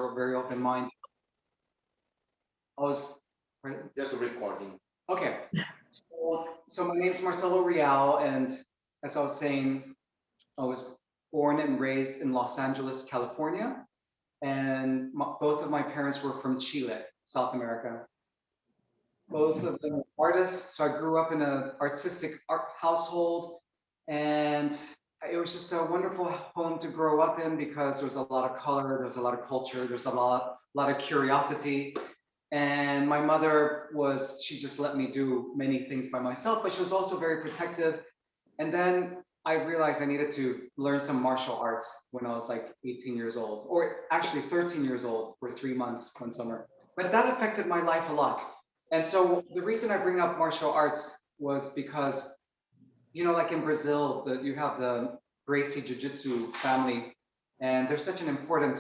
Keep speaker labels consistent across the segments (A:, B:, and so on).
A: very open-minded. I was
B: Just a recording.
A: okay. So my name is Marcello Real, and as I was saying, I was born and raised in Los Angeles, California, and both of my parents were from Chile, South America. Both of them were artists, so I grew up in an artistic art household, and it was just a wonderful home to grow up in because there was a lot of color, there's a lot of culture, there's a lot of curiosity. And my mother she just let me do many things by myself, but she was also very protective. And then I realized I needed to learn some martial arts when I was like 18 years old, or actually 13 years old for 3 months one summer. But that affected my life a lot. And so the reason I bring up martial arts was because, like in Brazil, you have the Gracie Jiu-Jitsu family, and there's such important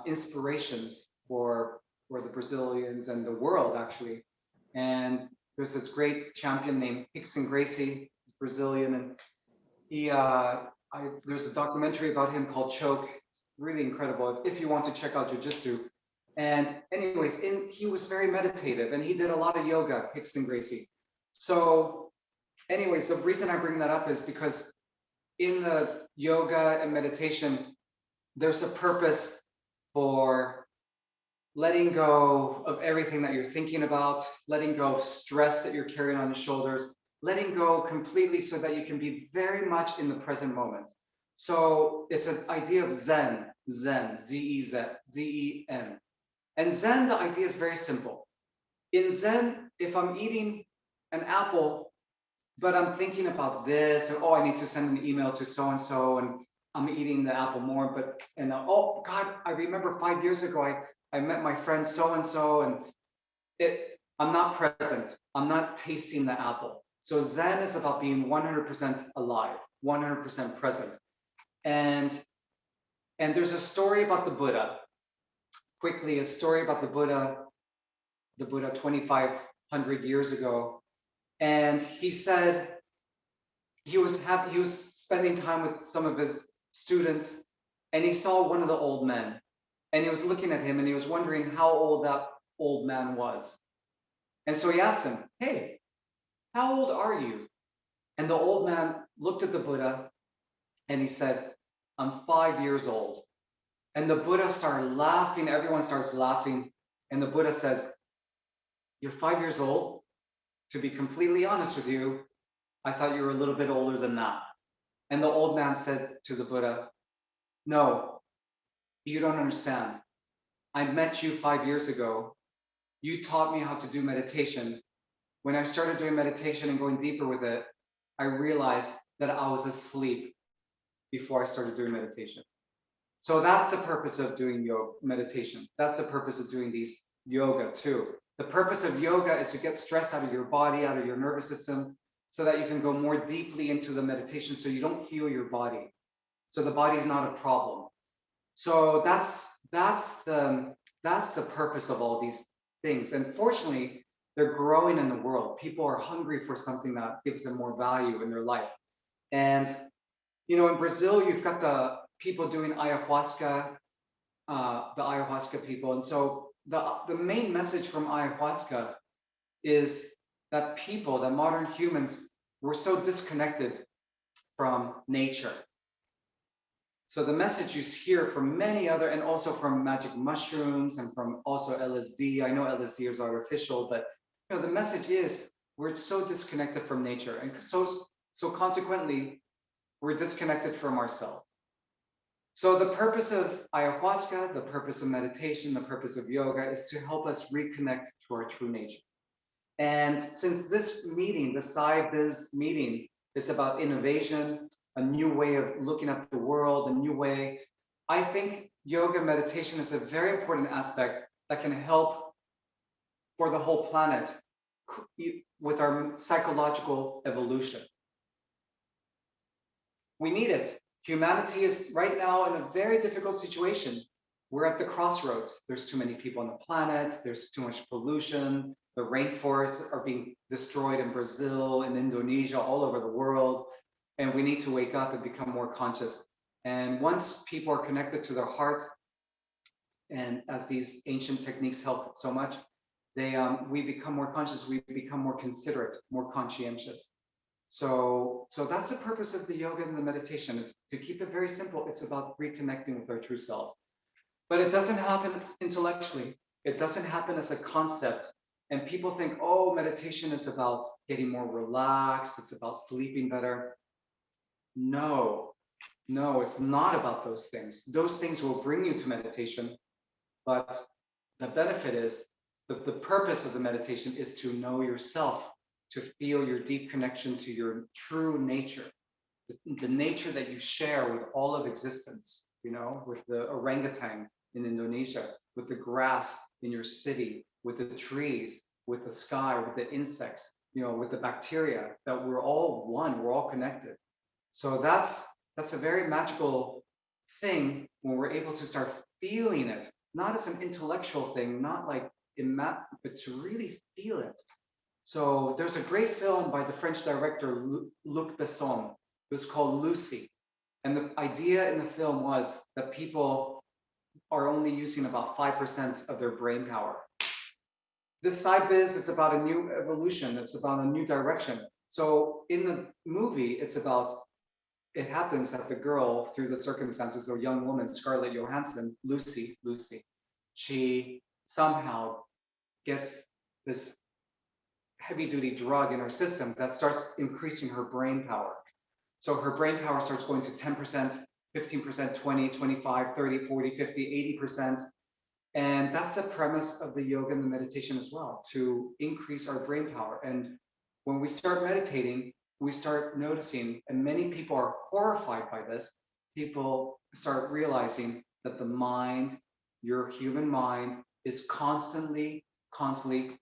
A: inspirations for the Brazilians and the world actually. And there's this great champion named Rickson Gracie, he's Brazilian, and there's a documentary about him called Choke. It's really incredible if you want to check out Jiu-Jitsu. And anyways, he was very meditative and he did a lot of yoga, Rickson Gracie. So anyways, the reason I bring that up is because in the yoga and meditation, there's a purpose for letting go of everything that you're thinking about, letting go of stress that you're carrying on your shoulders, letting go completely so that you can be very much in the present moment. So it's an idea of Zen, Z-E-Z, Z-E-N. And Zen, the idea is very simple. In Zen, if I'm eating an apple, but I'm thinking about this, and I need to send an email to so-and-so, and I'm eating the apple more, oh God, I remember 5 years ago, I met my friend so-and-so, and I'm not present. I'm not tasting the apple. So Zen is about being 100% alive, 100% present. And there's a story about the Buddha. Quickly, a story about the Buddha 2,500 years ago. And he said he was spending time with some of his students, and he saw one of the old men, and he was looking at him, and he was wondering how old that old man was. And so he asked him, "Hey, how old are you?" And the old man looked at the Buddha, and he said, "I'm 5 years old." And the Buddha started laughing. Everyone starts laughing. And the Buddha says, "You're 5 years old? To be completely honest with you, I thought you were a little bit older than that." And the old man said to the Buddha, "No, you don't understand. I met you 5 years ago. You taught me how to do meditation. When I started doing meditation and going deeper with it, I realized that I was asleep before I started doing meditation." So that's the purpose of doing yoga meditation. That's the purpose of doing these yoga too. The purpose of yoga is to get stress out of your body, out of your nervous system, so that you can go more deeply into the meditation so you don't feel your body. So the body is not a problem. So that's the purpose of all these things. And fortunately, they're growing in the world. People are hungry for something that gives them more value in their life. And in Brazil, you've got the people doing ayahuasca, the ayahuasca people. And so the main message from ayahuasca is that modern humans, were so disconnected from nature. So the message you hear from many other, and also from magic mushrooms and from also LSD. I know LSD is artificial, but the message is we're so disconnected from nature, and so consequently, we're disconnected from ourselves. So the purpose of ayahuasca, the purpose of meditation, the purpose of yoga is to help us reconnect to our true nature. And since this meeting, the SciBiz meeting, is about innovation, a new way of looking at the world, a new way, I think yoga meditation is a very important aspect that can help for the whole planet with our psychological evolution. We need it. Humanity is right now in a very difficult situation. We're at the crossroads. There's too many people on the planet. There's too much pollution. The rainforests are being destroyed in Brazil, in Indonesia, all over the world. And we need to wake up and become more conscious And once people are connected to their heart, and as these ancient techniques help so much, we become more conscious, we become more considerate, more conscientious. So that's the purpose of the yoga and the meditation, is to keep it very simple. It's about reconnecting with our true selves. But it doesn't happen intellectually. It doesn't happen as a concept. And people think, oh, meditation is about getting more relaxed. It's about sleeping better. No, it's not about those things. Those things will bring you to meditation. But the benefit is, the purpose of the meditation is to know yourself, to feel your deep connection to your true nature, the nature that you share with all of existence, with the orangutan in Indonesia, with the grass in your city, with the trees, with the sky, with the insects, with the bacteria, that we're all one, we're all connected. So that's a very magical thing when we're able to start feeling it, not as an intellectual thing, not like but to really feel it. So there's a great film by the French director Luc Besson. It was called Lucy. And the idea in the film was that people are only using about 5% of their brain power. This side biz is about a new evolution. It's about a new direction. So in the movie, it happens that the girl, through the circumstances, the young woman, Scarlett Johansson, Lucy, she somehow gets this heavy duty drug in her system that starts increasing her brain power. So her brain power starts going to 10%, 15%, 20, 25, 30, 40, 50, 80%. And that's the premise of the yoga and the meditation as well, to increase our brain power. And when we start meditating, we start noticing, and many people are horrified by this, people start realizing that the mind, your human mind, is constantly, constantly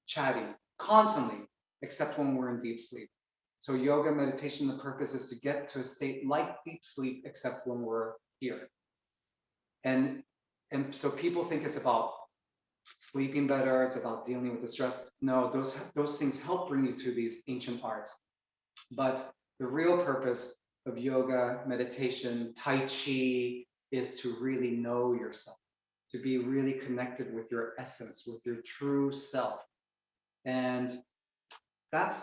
A: chatting, constantly, except when we're in deep sleep. So yoga, meditation, the purpose is to get to a state like deep sleep, except when we're here. And so people think it's about sleeping better, it's about dealing with the stress. No, those things help bring you to these ancient arts. But the real purpose of yoga, meditation, Tai Chi is to really know yourself, to be really connected with your essence, with your true self. And that's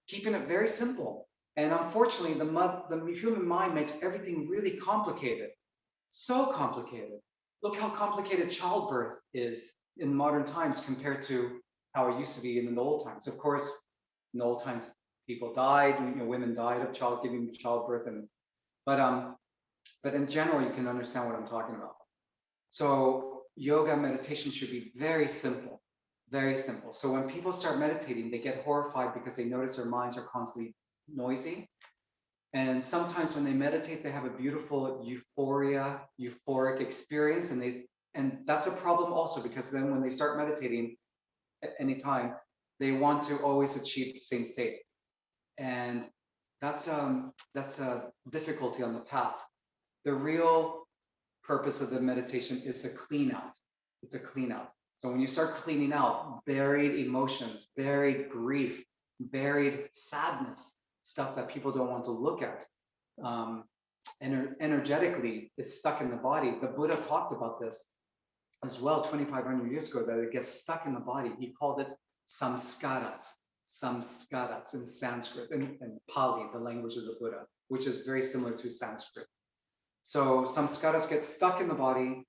A: keeping it very simple. And unfortunately, the human mind makes everything really complicated. So complicated. Look how complicated childbirth is in modern times compared to how it used to be in the old times. Of course, in the old times, people died, women died of childbirth, but in general, you can understand what I'm talking about. So yoga meditation should be very simple, very simple. So when people start meditating, they get horrified because they notice their minds are constantly noisy. And sometimes when they meditate, they have a beautiful euphoric experience. And that's a problem also, because then when they start meditating at any time, they want to always achieve the same state. And that's a difficulty on the path. The real purpose of the meditation is a clean out. It's a clean out. So when you start cleaning out buried emotions, buried grief, buried sadness, stuff that people don't want to look at, energetically, it's stuck in the body. The Buddha talked about this as well 2,500 years ago, that it gets stuck in the body. He called it samskaras in Sanskrit and Pali, the language of the Buddha, which is very similar to Sanskrit. So samskaras get stuck in the body,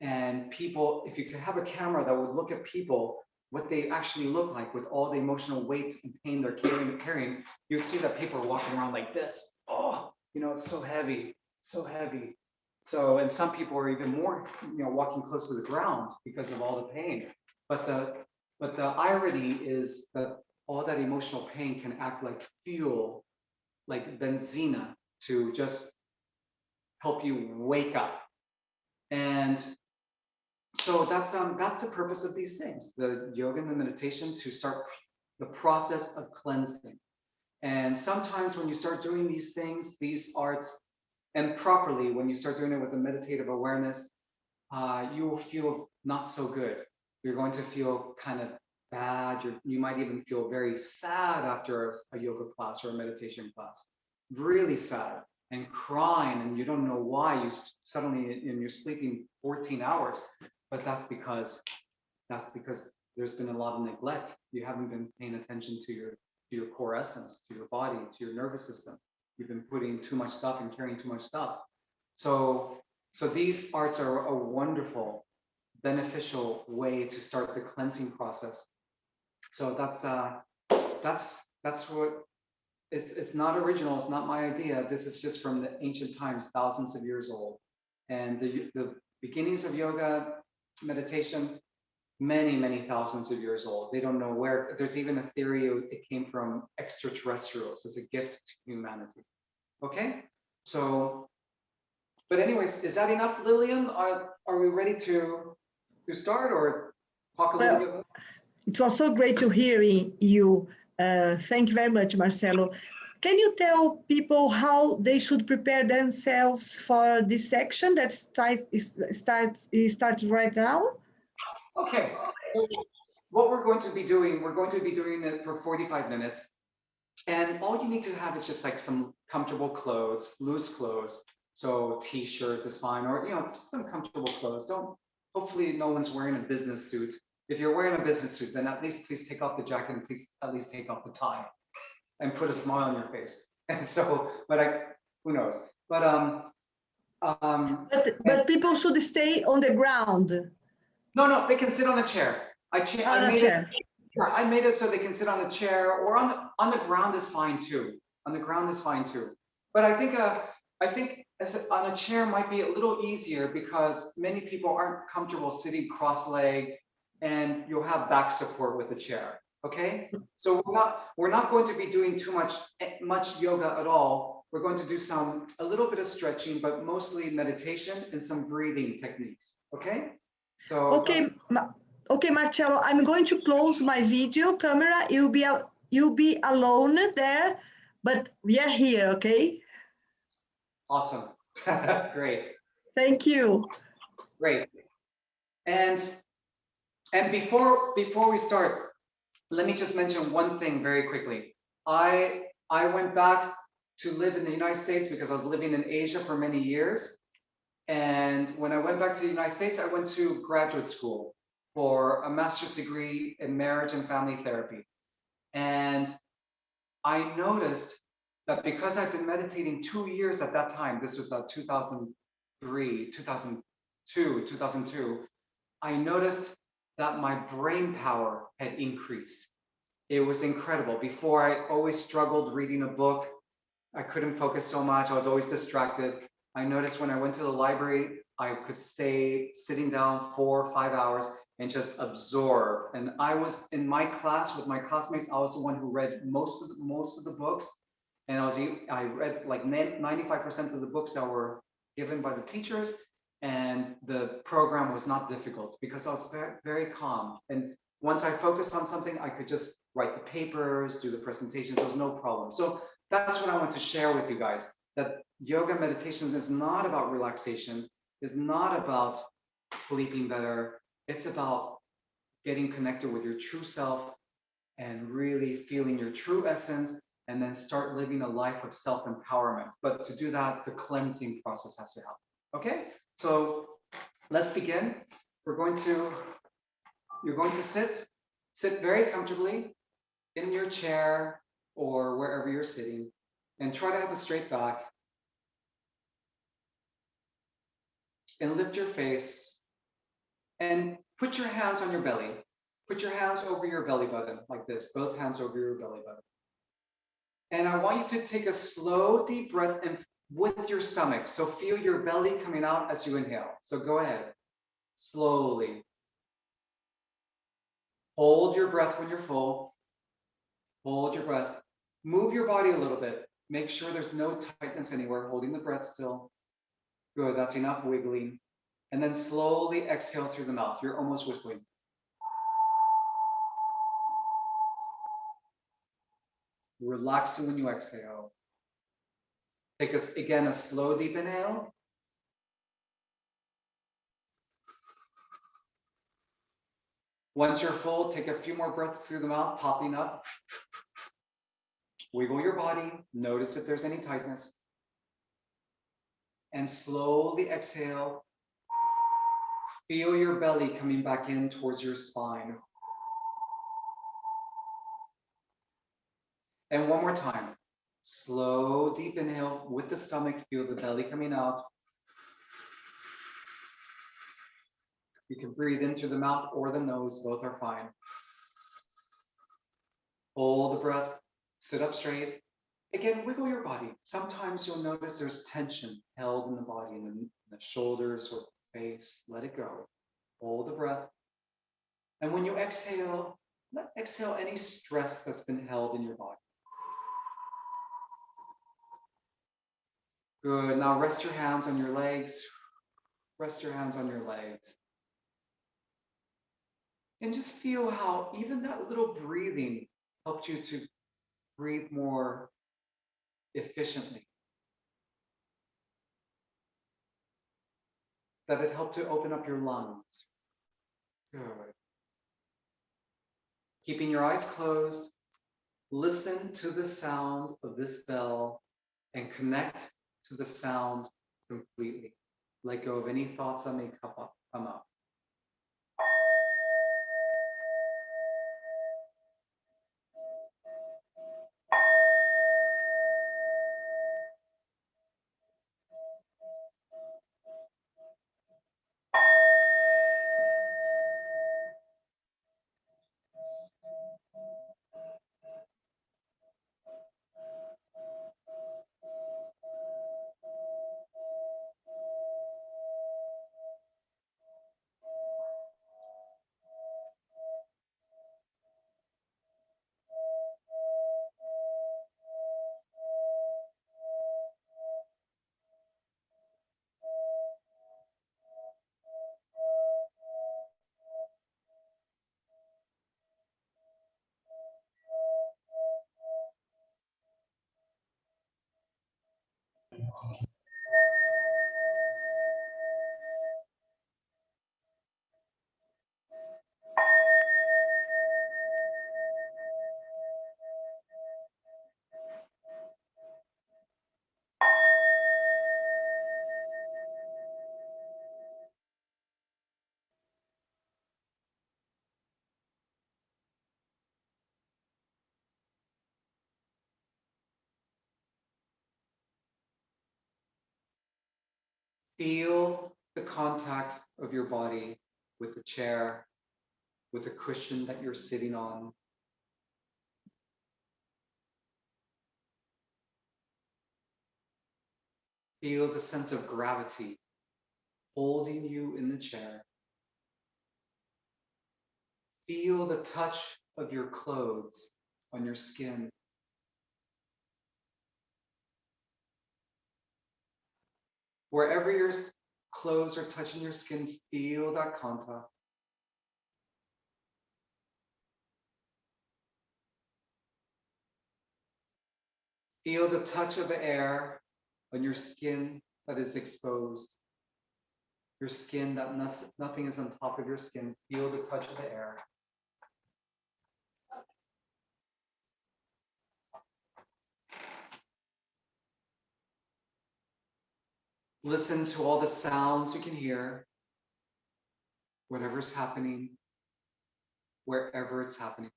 A: and people, if you could have a camera that would look at people, what they actually look like with all the emotional weight and pain they're carrying, you'd see that people are walking around like this. Oh, it's so heavy, so heavy. So, and some people are even more, walking close to the ground because of all the pain. But the irony is that all that emotional pain can act like fuel, like benzina, to just help you wake up. And so that's the purpose of these things, the yoga and the meditation, to start the process of cleansing. And sometimes when you start doing these things, these arts, and properly, when you start doing it with a meditative awareness, you will feel not so good. You're going to feel kind of bad. You might even feel very sad after a yoga class or a meditation class, really sad and crying, and you don't know why. You suddenly, and you're sleeping 14 hours, but that's because there's been a lot of neglect. You haven't been paying attention to your core essence, to your body, to your nervous system. You've been putting too much stuff and carrying too much stuff. So these arts are a wonderful, beneficial way to start the cleansing process. So that's what it's not original. It's not my idea. This is just from the ancient times, thousands of years old. And the beginnings of yoga, meditation, many thousands of years old. They don't know where. There's even a theory it came from extraterrestrials as a gift to humanity. Okay, so, but anyways, is that enough, Lillian? Are we ready to start or talk a little bit more?
C: It was so great to hear you. Thank you very much, Marcello. Can you tell people how they should prepare themselves for this section that starts right now?
A: Okay, so what we're going to be doing it for 45 minutes. And all you need to have is just like some comfortable clothes, loose clothes. So t-shirt is fine, or just some comfortable clothes. Hopefully no one's wearing a business suit. If you're wearing a business suit, then at least please take off the jacket and please at least take off the tie and put a smile on your face. And so, who knows? But
C: people should stay on the ground.
A: No, they can sit on a chair. I made it so they can sit on a chair, or on the ground is fine too. On the ground is fine too. But I think on a chair might be a little easier because many people aren't comfortable sitting cross-legged, and you'll have back support with the chair. Okay, so we're not going to be doing too much yoga at all. We're going to do a little bit of stretching, but mostly meditation and some breathing techniques. Okay. So
C: okay, Marcello, I'm going to close my video camera. You'll be alone there, but we are here, okay?
A: Awesome. Great.
C: Thank you.
A: Great. And before we start, let me just mention one thing very quickly. I went back to live in the United States because I was living in Asia for many years. And when I went back to the United States, I went to graduate school for a master's degree in marriage and family therapy. And I noticed that because I've been meditating 2 years at that time, this was 2003, 2002, I noticed that my brain power had increased. It was incredible. Before, I always struggled reading a book. I couldn't focus so much. I was always distracted. I noticed when I went to the library, I could stay sitting down 4 or 5 hours and just absorb. And I was in my class with my classmates. I was the one who read most of the books, and I read like 95% of the books that were given by the teachers. And the program was not difficult because I was very, very calm. And once I focused on something, I could just write the papers, do the presentations. There was no problem. So that's what I want to share with you guys. That yoga meditations is not about relaxation, is not about sleeping better. It's about getting connected with your true self and really feeling your true essence, and then start living a life of self-empowerment. But to do that, the cleansing process has to happen. Okay, so let's begin. You're going to sit very comfortably in your chair or wherever you're sitting, and try to have a straight back. And lift your face and put your hands on your belly. Put your hands over your belly button like this, both hands over your belly button. And I want you to take a slow, deep breath in with your stomach. So feel your belly coming out as you inhale. So go ahead, slowly. Hold your breath when you're full. Hold your breath. Move your body a little bit. Make sure there's no tightness anywhere, holding the breath still. Good, that's enough wiggling. And then slowly exhale through the mouth. You're almost whistling. Relaxing when you exhale. Take again a slow, deep inhale. Once you're full, take a few more breaths through the mouth, topping up. Wiggle your body. Notice if there's any tightness. And slowly exhale. Feel your belly coming back in towards your spine. And one more time. Slow, deep inhale with the stomach. Feel the belly coming out. You can breathe in through the mouth or the nose. Both are fine. Hold the breath. Sit up straight. Again, wiggle your body. Sometimes you'll notice there's tension held in the body, in the shoulders or face. Let it go. Hold the breath. And when you exhale, exhale any stress that's been held in your body. Good. Now rest your hands on your legs. Rest your hands on your legs. And just feel how even that little breathing helped you to breathe more efficiently. That it helped to open up your lungs. Good. Keeping your eyes closed, listen to the sound of this bell and connect to the sound completely. Let go of any thoughts that may come up. Feel the contact of your body with the chair, with the cushion that you're sitting on. Feel the sense of gravity holding you in the chair. Feel the touch of your clothes on your skin. Wherever your clothes are touching your skin, feel that contact. Feel the touch of the air on your skin that is exposed. Your skin, that nothing is on top of your skin. Feel the touch of the air. Listen to all the sounds you can hear, whatever's happening, wherever it's happening.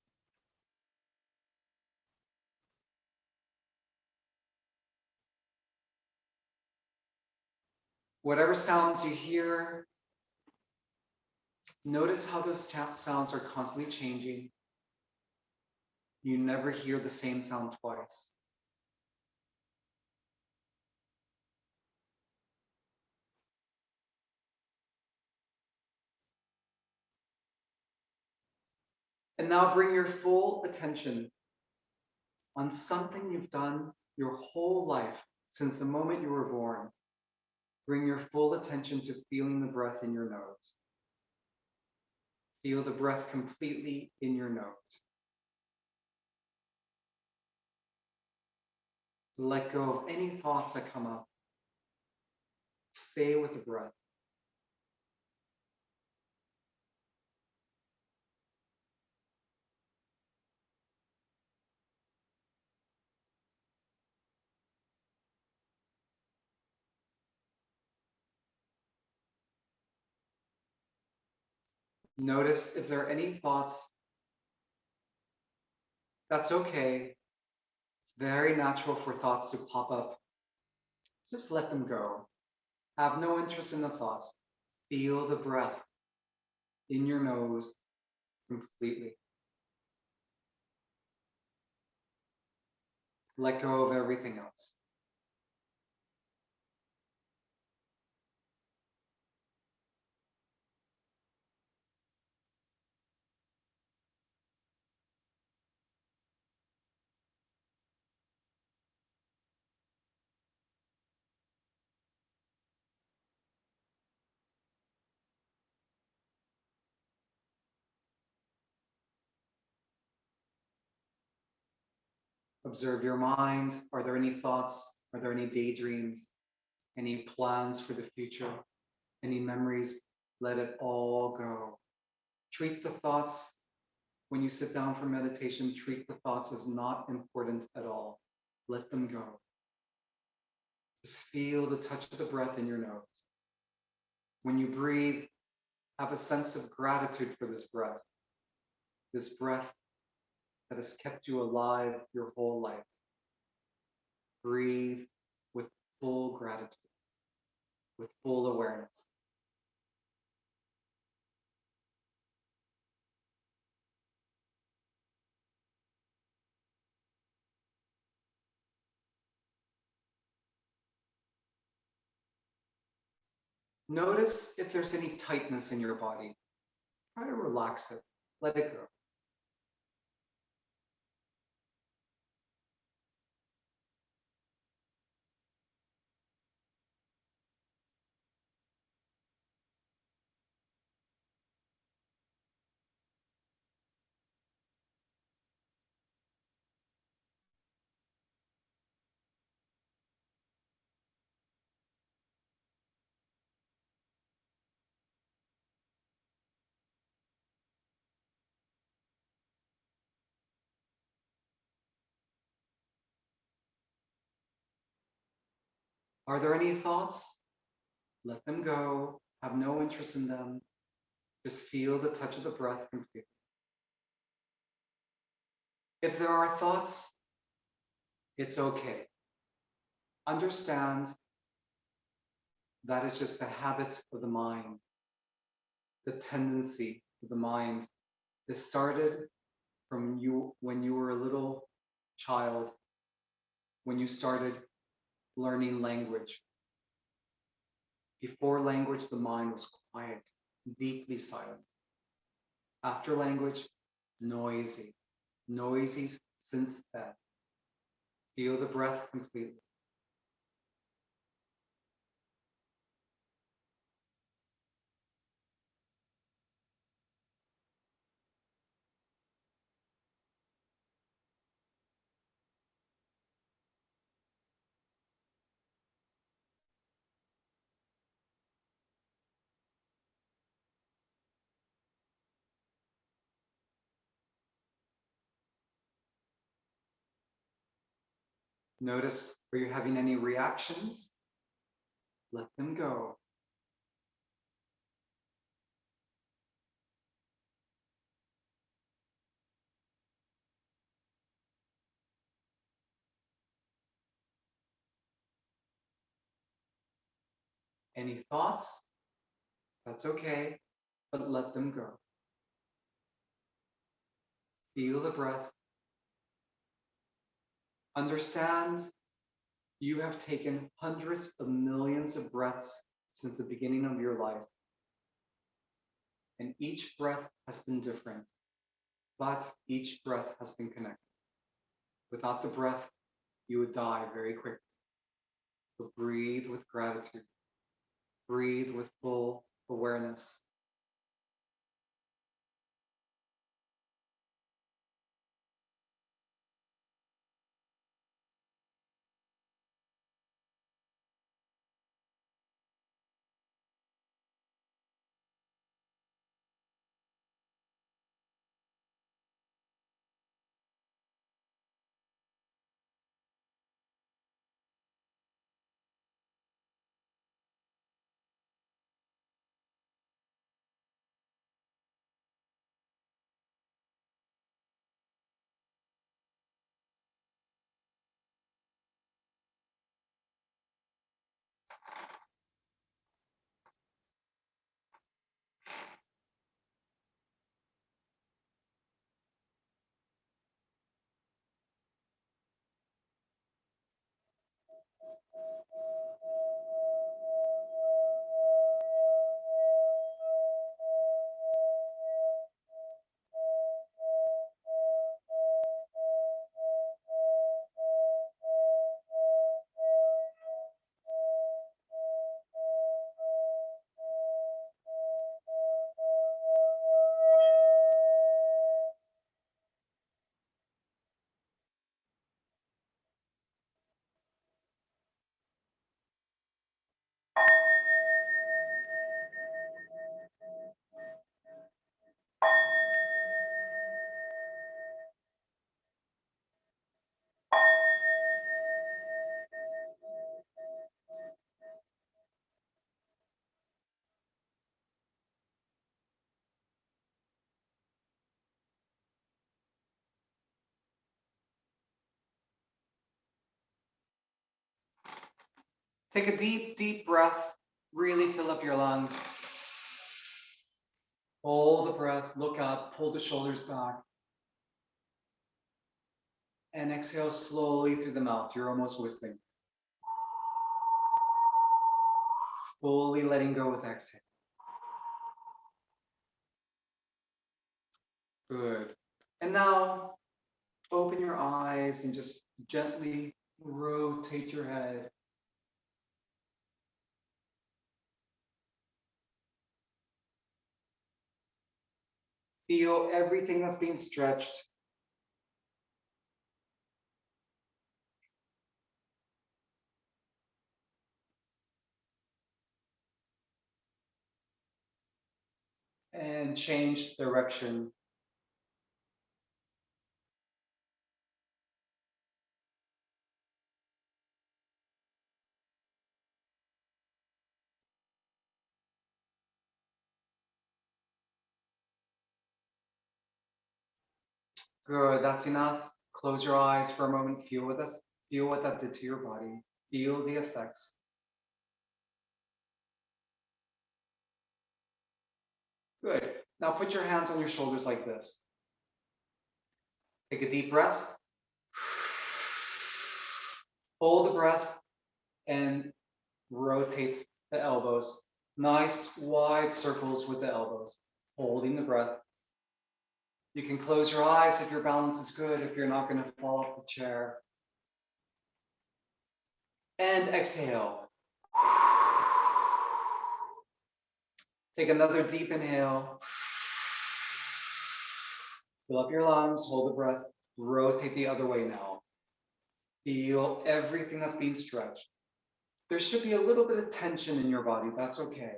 A: Whatever sounds you hear, notice how those sounds are constantly changing. You never hear the same sound twice. And now bring your full attention on something you've done your whole life since the moment you were born. Bring your full attention to feeling the breath in your nose. Feel the breath completely in your nose. Let go of any thoughts that come up. Stay with the breath. Notice if there are any thoughts. That's okay. It's very natural for thoughts to pop up. Just let them go. Have no interest in the thoughts. Feel the breath in your nose completely. Let go of everything else. Observe your mind. Are there any thoughts? Are there any daydreams? Any plans for the future? Any memories? Let it all go. Treat the thoughts when you sit down for meditation, treat the thoughts as not important at all. Let them go. Just feel the touch of the breath in your nose. When you breathe, have a sense of gratitude for this breath that has kept you alive your whole life. Breathe with full gratitude, with full awareness. Notice if there's any tightness in your body. Try to relax it. Let it go. Are there any thoughts? Let them go. Have no interest in them. Just feel the touch of the breath completely. If there are thoughts, it's okay. Understand that is just the habit of the mind, the tendency of the mind. This started from you when you were a little child, when you started learning language. Before language, the mind was quiet, deeply silent. After language, noisy, noisy since then. Feel the breath completely. Notice, are you having any reactions? Let them go. Any thoughts? That's okay, but let them go. Feel the breath. Understand you have taken hundreds of millions of breaths since the beginning of your life. And each breath has been different, but each breath has been connected. Without the breath, you would die very quickly. So breathe with gratitude. Breathe with full awareness. Take a deep, deep breath. Really fill up your lungs. Hold the breath, look up, pull the shoulders back. And exhale slowly through the mouth. You're almost whistling. Fully letting go with exhale. Good. And now open your eyes and just gently rotate your head. Feel everything that's being stretched. And change direction. Good, that's enough. Close your eyes for a moment. Feel what that did to your body. Feel the effects. Good. Now put your hands on your shoulders like this. Take a deep breath. Hold the breath and rotate the elbows. Nice wide circles with the elbows. Holding the breath. You can close your eyes if your balance is good, if you're not going to fall off the chair. And exhale. Take another deep inhale. Fill up your lungs, hold the breath, rotate the other way now. Feel everything that's being stretched. There should be a little bit of tension in your body, that's okay.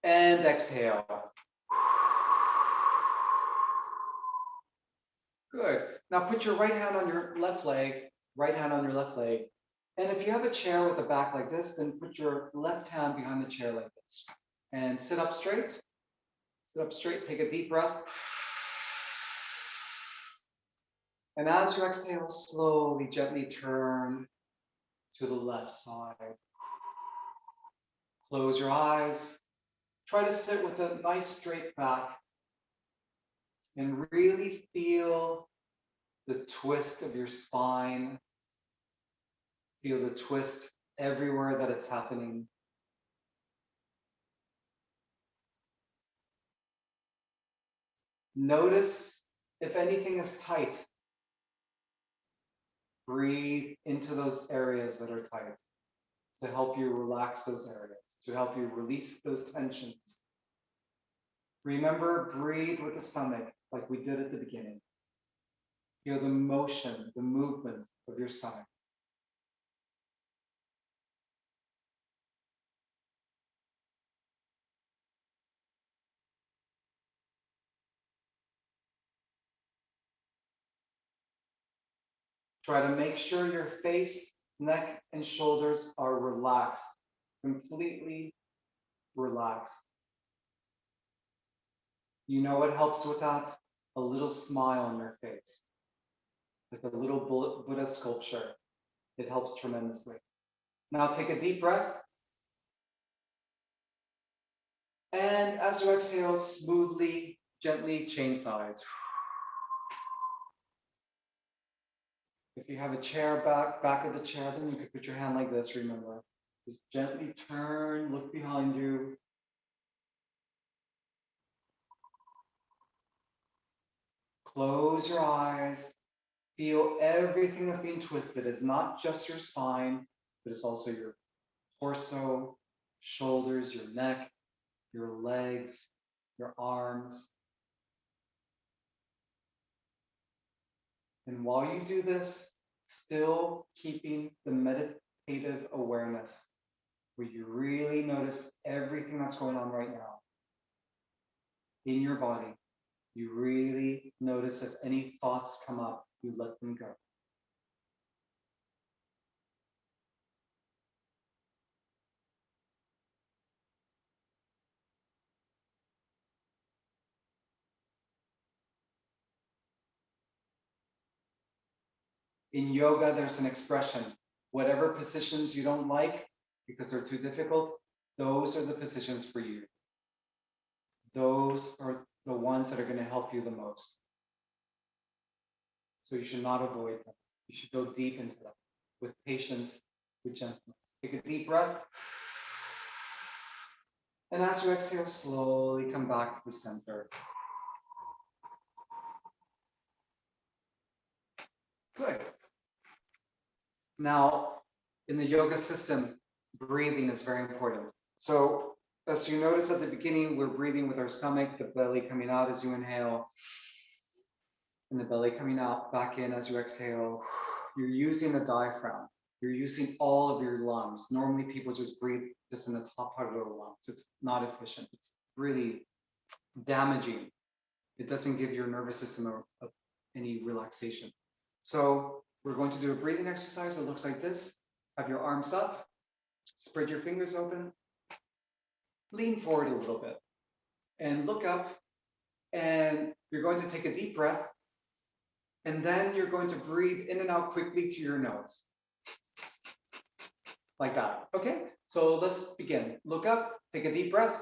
A: And exhale. Good. Now put your right hand on your left leg, And if you have a chair with a back like this, then put your left hand behind the chair like this. And sit up straight. Sit up straight, take a deep breath. And as you exhale, slowly, gently turn to the left side. Close your eyes. Try to sit with a nice straight back. And really feel the twist of your spine. Feel the twist everywhere that it's happening. Notice if anything is tight. Breathe into those areas that are tight to help you relax those areas, to help you release those tensions. Remember, breathe with the stomach like we did at the beginning. Feel the motion, the movement of your stomach. Try to make sure your face, neck, and shoulders are relaxed, completely relaxed. You know what helps with that? A little smile on your face, like a little Buddha sculpture. It helps tremendously. Now take a deep breath. And as you exhale, smoothly, gently change sides. If you have a chair back of the chair, then you could put your hand like this, remember. Just gently turn, look behind you. Close your eyes. Feel everything that's being twisted. It's not just your spine, but it's also your torso, shoulders, your neck, your legs, your arms. And while you do this, still keeping the meditative awareness, where you really notice everything that's going on right now in your body. You really notice if any thoughts come up, you let them go. In yoga, there's an expression, whatever positions you don't like because they're too difficult, those are the positions for you. Those are the ones that are going to help you the most. So you should not avoid them. You should go deep into them with patience, with gentleness. Take a deep breath. And as you exhale, slowly come back to the center. Good. Now, in the yoga system, breathing is very important. So as you notice at the beginning, we're breathing with our stomach, the belly coming out as you inhale, and the belly coming out back in as you exhale. You're using the diaphragm. You're using all of your lungs. Normally people just breathe just in the top part of their lungs. It's not efficient. It's really damaging. It doesn't give your nervous system any relaxation. So we're going to do a breathing exercise that looks like this. Have your arms up, spread your fingers open, lean forward a little bit, and look up, and you're going to take a deep breath, and then you're going to breathe in and out quickly through your nose. Like that, okay? So let's begin. Look up, take a deep breath,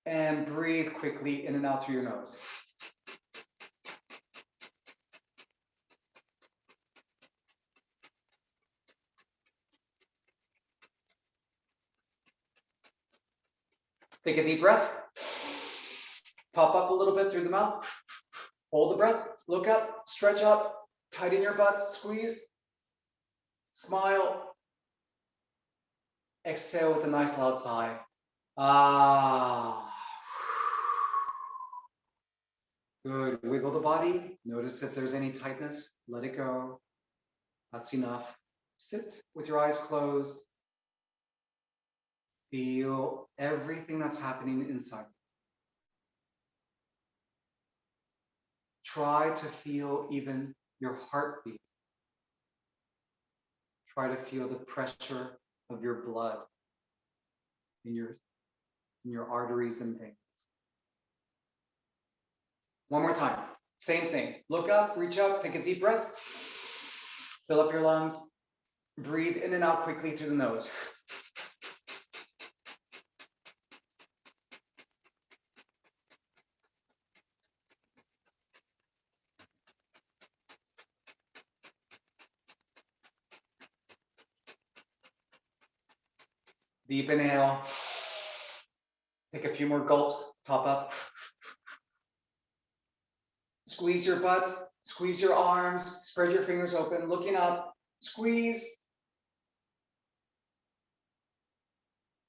A: and breathe quickly in and out through your nose. Take a deep breath. Top up a little bit through the mouth. Hold the breath. Look up, stretch up, tighten your butt, squeeze, smile. Exhale with a nice loud sigh. Ah. Good. Wiggle the body. Notice if there's any tightness. Let it go. That's enough. Sit with your eyes closed. Feel everything that's happening inside. Try to feel even your heartbeat. Try to feel the pressure of your blood in your arteries and veins. One more time. Same thing. Look up, reach up, take a deep breath. Fill up your lungs. Breathe in and out quickly through the nose. Deep inhale. Take a few more gulps. Top up. Squeeze your butt. Squeeze your arms. Spread your fingers open. Looking up. Squeeze.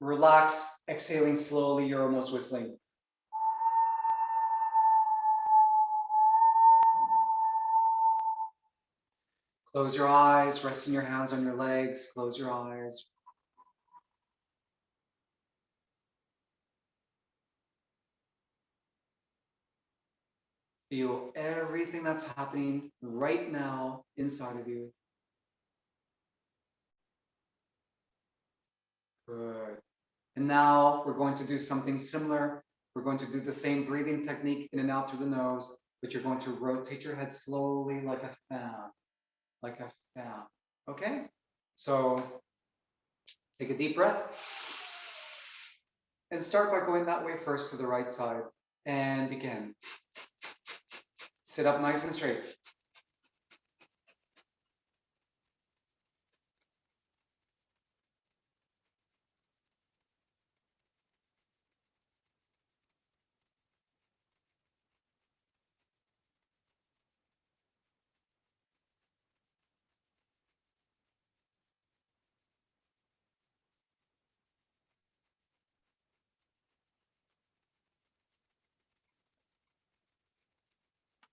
A: Relax. Exhaling slowly. You're almost whistling. Close your eyes. Resting your hands on your legs. Close your eyes. Feel everything that's happening right now inside of you. Good. And now we're going to do something similar. We're going to do the same breathing technique in and out through the nose, but you're going to rotate your head slowly like a fan, like a fan. Okay? So take a deep breath and start by going that way first to the right side and begin. Sit up nice and straight.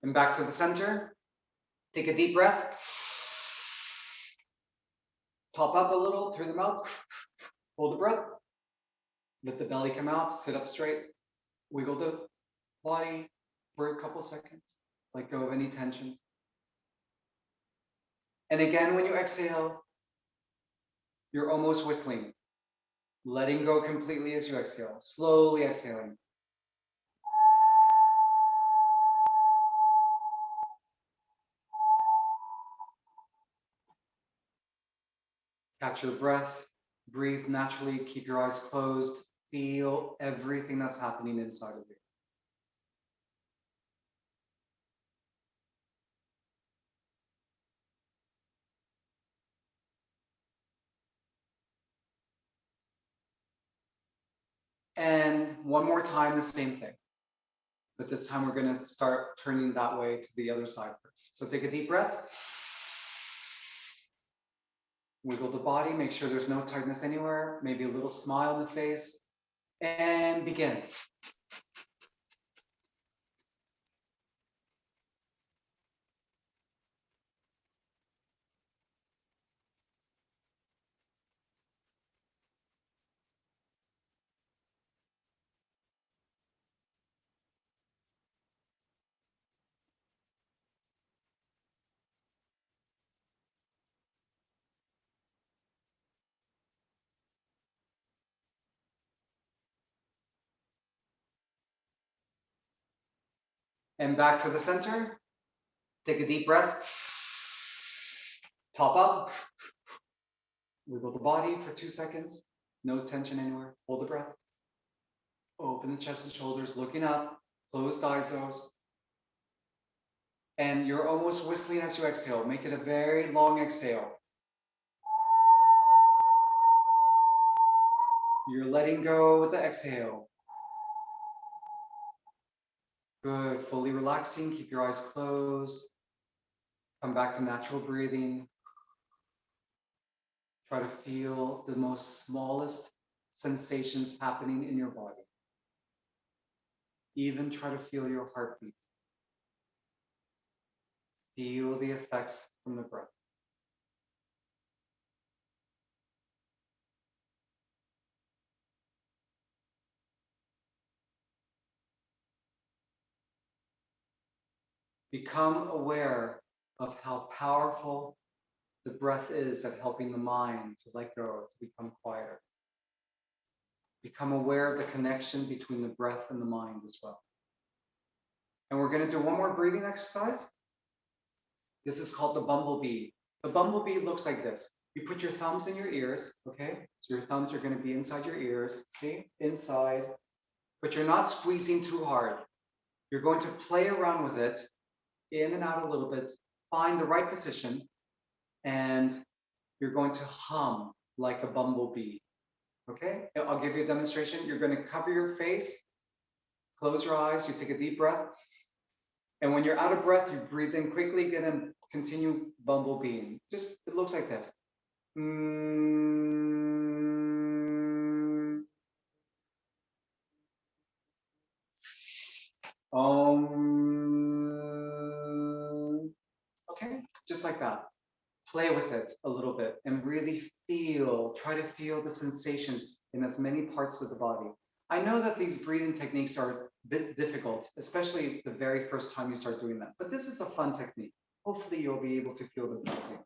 A: And back to the center. Take a deep breath. Top up a little through the mouth. Hold the breath. Let the belly come out. Sit up straight. Wiggle the body for a couple seconds. Let go of any tensions. And again, when you exhale, you're almost whistling. Letting go completely as you exhale. Slowly exhaling. Catch your breath, breathe naturally, keep your eyes closed, feel everything that's happening inside of you. And one more time, the same thing. But this time we're going to start turning that way to the other side first. So take a deep breath. Wiggle the body, make sure there's no tightness anywhere, maybe a little smile on the face, and begin. And back to the center. Take a deep breath. Top up. Wiggle the body for 2 seconds. No tension anywhere. Hold the breath. Open the chest and shoulders, looking up. Closed eyes, those. And you're almost whistling as you exhale. Make it a very long exhale. You're letting go with the exhale. Good. Fully relaxing. Keep your eyes closed. Come back to natural breathing. Try to feel the most smallest sensations happening in your body. Even try to feel your heartbeat. Feel the effects from the breath. Become aware of how powerful the breath is at helping the mind to let go, to become quieter. Become aware of the connection between the breath and the mind as well. And we're going to do one more breathing exercise. This is called the bumblebee. The bumblebee looks like this. You put your thumbs in your ears, okay? So your thumbs are going to be inside your ears, see? Inside. But you're not squeezing too hard. You're going to play around with it, in and out a little bit, find the right position, and you're going to hum like a bumblebee, okay? I'll give you a demonstration. You're going to cover your face, close your eyes, you take a deep breath, and when you're out of breath, you breathe in quickly, get and continue bumblebeeing. Just, it looks like this. Okay, just like that. Play with it a little bit and really try to feel the sensations in as many parts of the body. I know that these breathing techniques are a bit difficult, especially the very first time you start doing that, but this is a fun technique. Hopefully you'll be able to feel the breathing.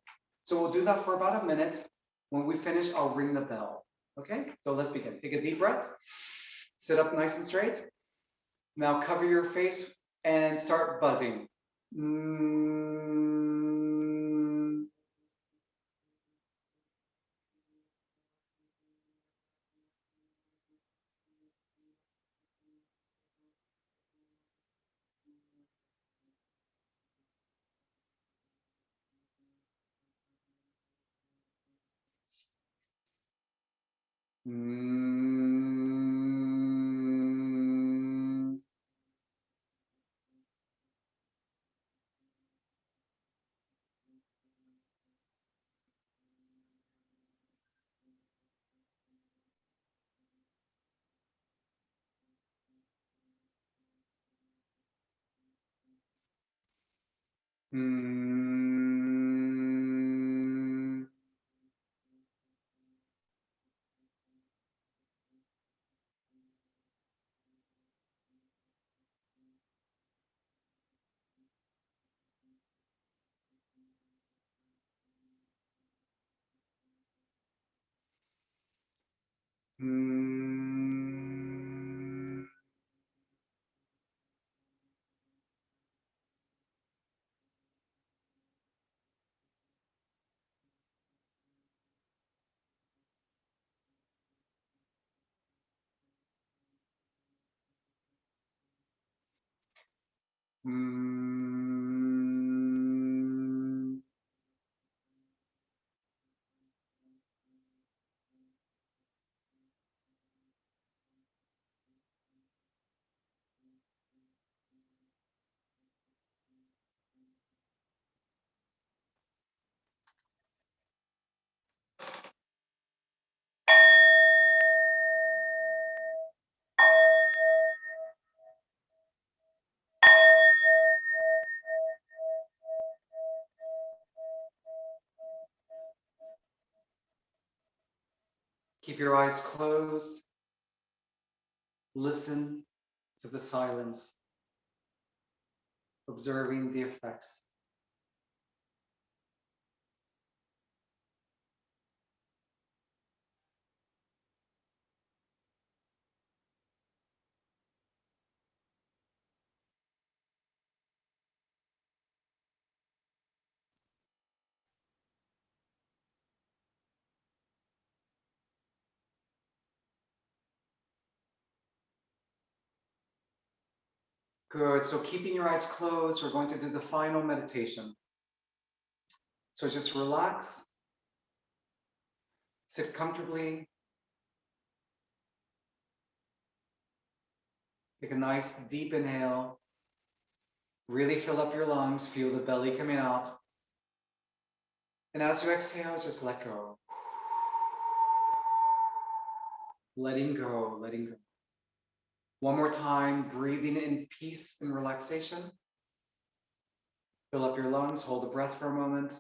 A: So we'll do that for about a minute. When we finish, I'll ring the bell. Okay, so let's begin. Take a deep breath, sit up nice and straight. Now cover your face and start buzzing. Keep your eyes closed. Listen to the silence, observing the effects. Good. So keeping your eyes closed, we're going to do the final meditation. So just relax, sit comfortably, take a nice deep inhale, really fill up your lungs, feel the belly coming out. And as you exhale, just let go. Letting go, letting go. One more time, breathing in peace and relaxation. Fill up your lungs, hold the breath for a moment.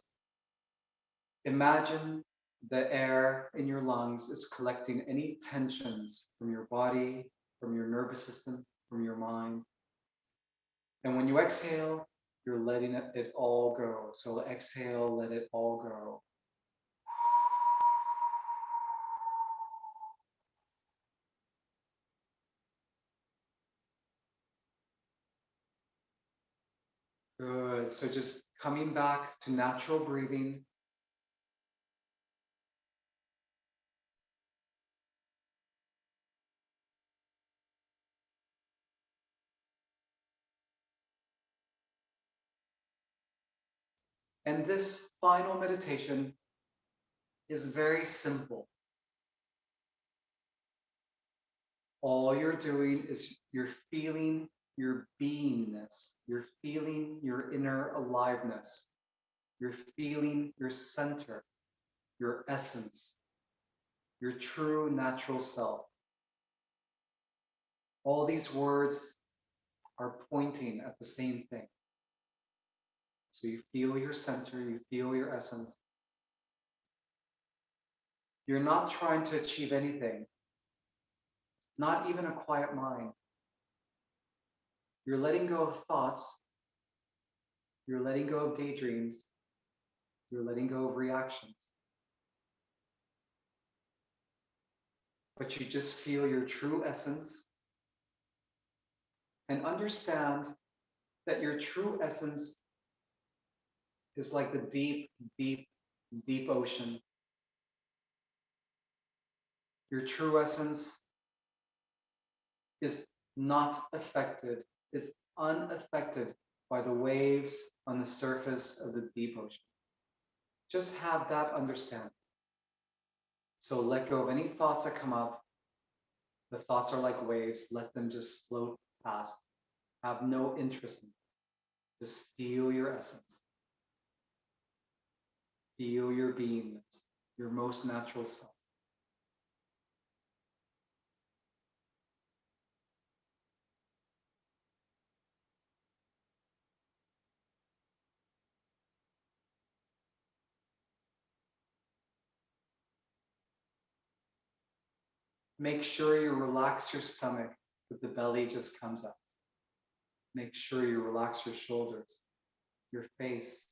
A: Imagine the air in your lungs is collecting any tensions from your body, from your nervous system, from your mind. And when you exhale, you're letting it all go. So exhale, let it all go. Good. So just coming back to natural breathing. And this final meditation is very simple. All you're doing is you're feeling your beingness. You're feeling your inner aliveness. You're feeling your center, your essence, your true natural self. All these words are pointing at the same thing. So you feel your center, you feel your essence. You're not trying to achieve anything, not even a quiet mind. You're letting go of thoughts. You're letting go of daydreams. You're letting go of reactions. But you just feel your true essence and understand that your true essence is like the deep, deep, deep ocean. Your true essence is not affected, is unaffected by the waves on the surface of the deep ocean. Just have that understanding. So let go of any thoughts that come up. The thoughts are like waves. Let them just float past. Have no interest in them. Just feel your essence. Feel your beingness, your most natural self. Make sure you relax your stomach, that the belly just comes up. Make sure you relax your shoulders, your face.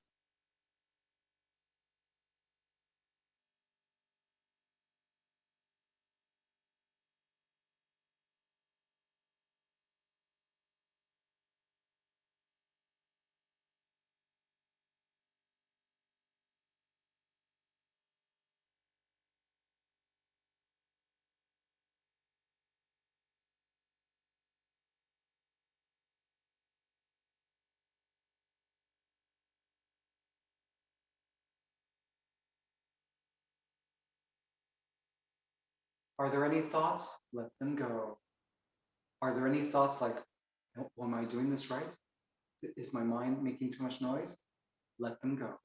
A: Are there any thoughts? Let them go. Are there any thoughts like, oh, am I doing this right? Is my mind making too much noise? Let them go.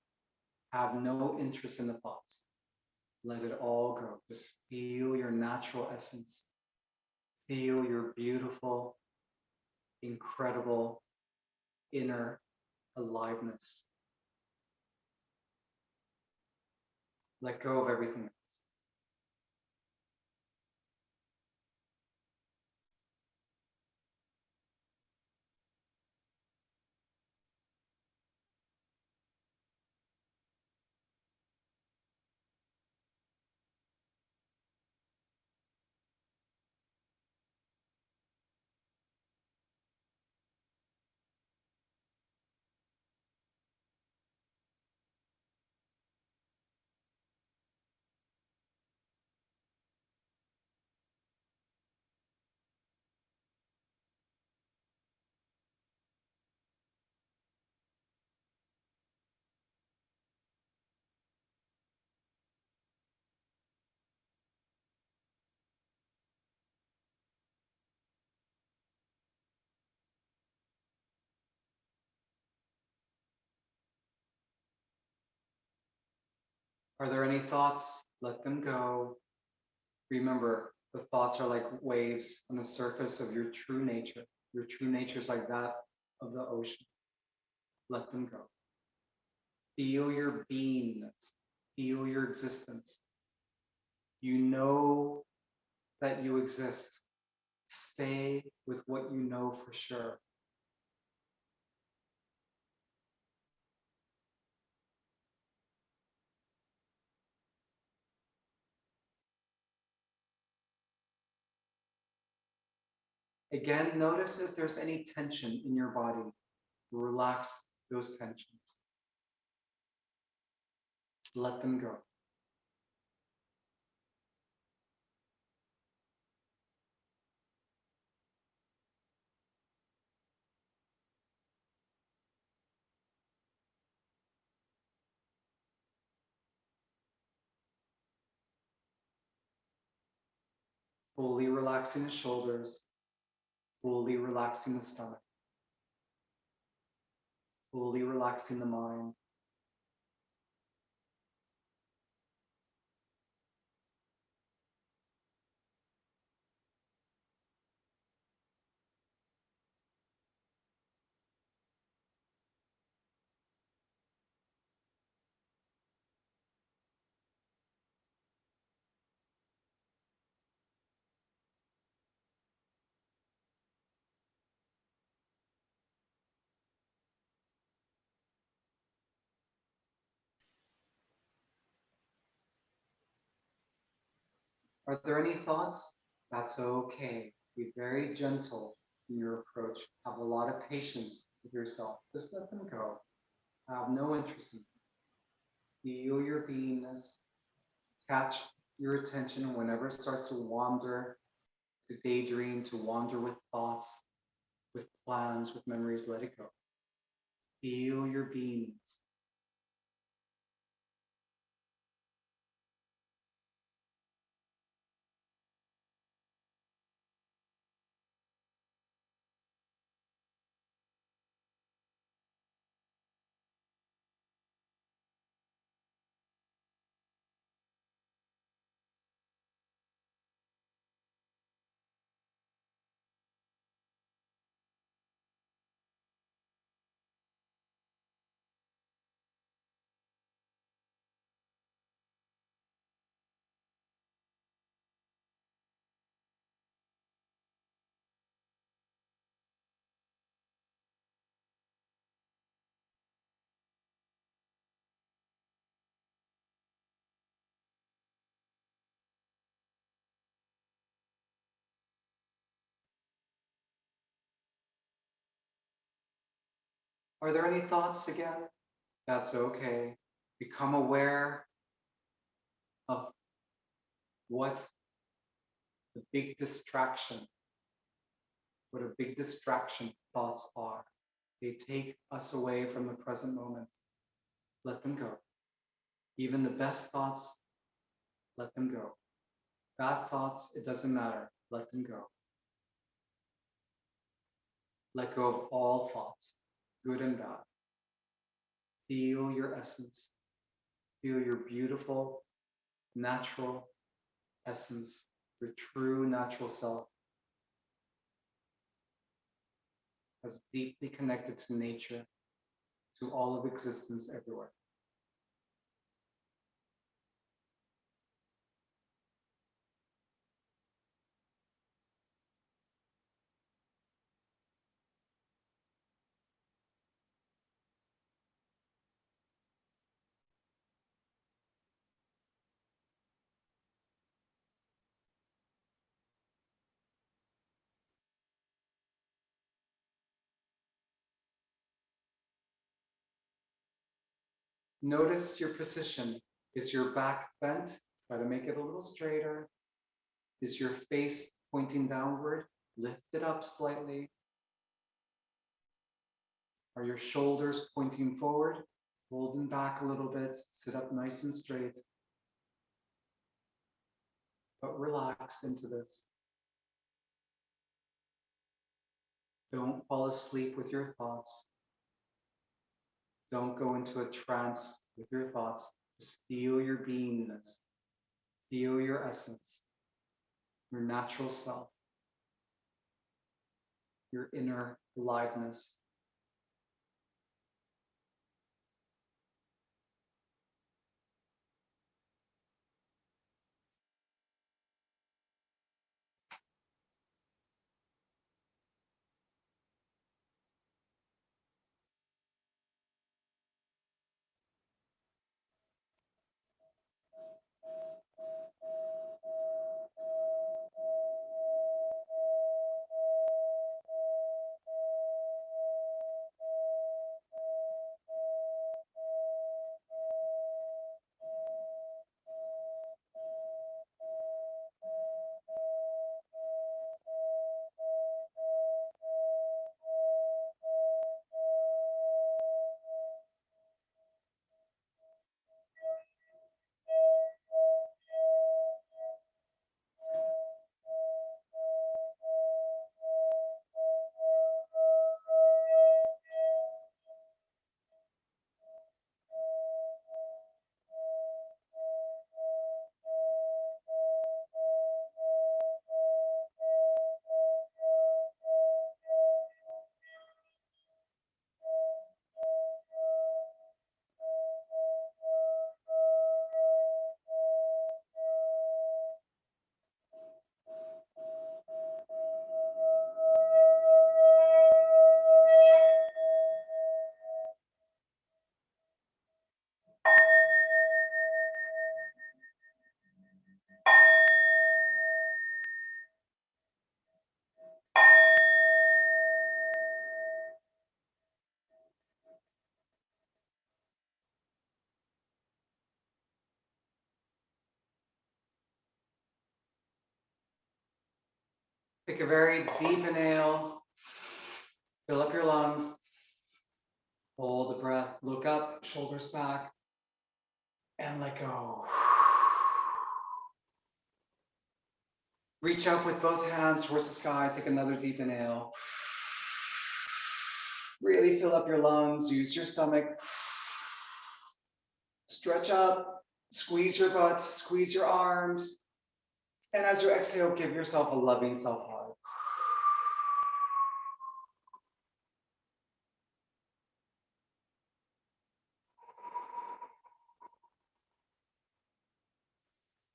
A: Have no interest in the thoughts. Let it all go. Just feel your natural essence. Feel your beautiful, incredible inner aliveness. Let go of everything else. Are there any thoughts? Let them go. Remember, the thoughts are like waves on the surface of your true nature. Your true nature is like that of the ocean. Let them go. Feel your beingness. Feel your existence. You know that you exist. Stay with what you know for sure. Again, notice if there's any tension in your body. Relax those tensions. Let them go. Fully relaxing the shoulders, fully relaxing the stomach, fully relaxing the mind. Are there any thoughts? That's okay. Be very gentle in your approach. Have a lot of patience with yourself. Just let them go. Have no interest in them. Feel your beingness. Catch your attention whenever it starts to wander, to daydream, to wander with thoughts, with plans, with memories. Let it go. Feel your beingness. Are there any thoughts again? That's okay. Become aware of what the big distraction, what a big distraction thoughts are. They take us away from the present moment. Let them go. Even the best thoughts, let them go. Bad thoughts, it doesn't matter. Let them go. Let go of all thoughts, good and bad. Feel your essence. Feel your beautiful, natural essence, your true natural self that's deeply connected to nature, to all of existence everywhere. Notice your position. Is your back bent? Try to make it a little straighter. Is your face pointing downward? Lift it up slightly. Are your shoulders pointing forward? Hold them back a little bit. Sit up nice and straight. But relax into this. Don't fall asleep with your thoughts. Don't go into a trance with your thoughts. Just feel your beingness. Feel your essence, your natural self, your inner aliveness. Take a very deep inhale, fill up your lungs, hold the breath, look up, shoulders back, and let go. Reach up with both hands towards the sky, take another deep inhale. Really fill up your lungs, use your stomach. Stretch up, squeeze your butt, squeeze your arms. And as you exhale, give yourself a loving self-hug.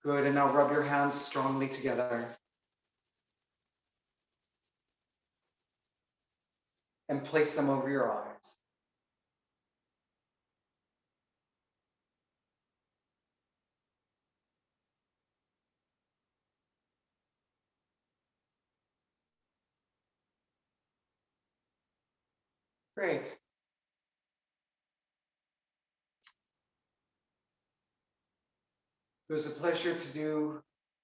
A: Good, and now rub your hands strongly together. And place them over your eyes. Great. It was a pleasure to do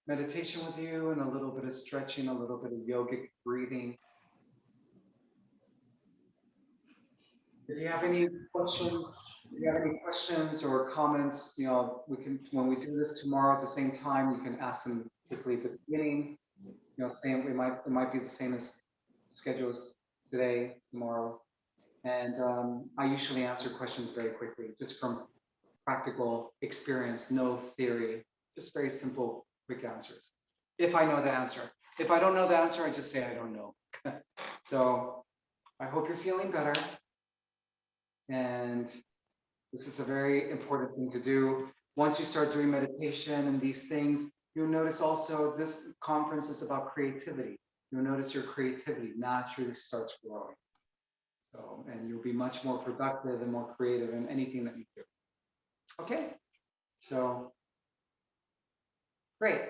A: meditation with you and a little bit of stretching, a little bit of yogic breathing. If you have any questions or comments, we can, when we do this tomorrow at the same time, you can ask them quickly at the beginning. You know, same, it might be the same as schedules today, tomorrow. And I usually answer questions very quickly, just from practical experience, no theory, just very simple, quick answers. If I know the answer. If I don't know the answer, I just say I don't know. So I hope you're feeling better. And this is a very important thing to do. Once you start doing meditation and these things, you'll notice also this conference is about creativity. You'll notice your creativity naturally starts growing. So, and you'll be much more productive and more creative in anything that you do. Okay, so great.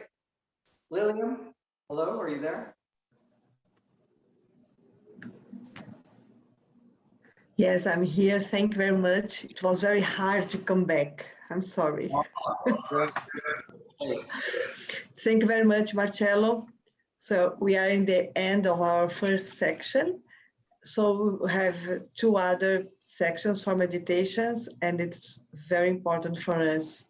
A: Lillian, hello, are you there?
C: Yes, I'm here. Thank you very much. It was very hard to come back. I'm sorry.
A: Great.
C: Thank you very much, Marcello. So we are in the end of our first section. So we have 2 other sections for meditations, and it's very important for us.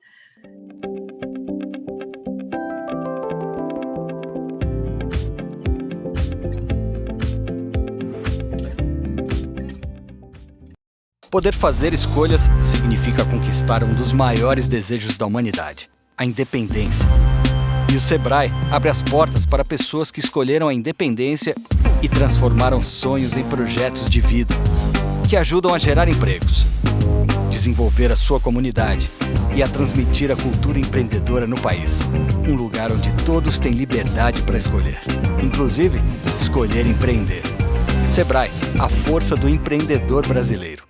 D: Poder fazer escolhas significa conquistar um dos maiores desejos da humanidade, a independência. E o Sebrae abre as portas para pessoas que escolheram a independência e transformaram sonhos em projetos de vida, que ajudam a gerar empregos, desenvolver a sua comunidade e a transmitir a cultura empreendedora no país. Um lugar onde todos têm liberdade para escolher, inclusive escolher empreender. Sebrae, a força do empreendedor brasileiro.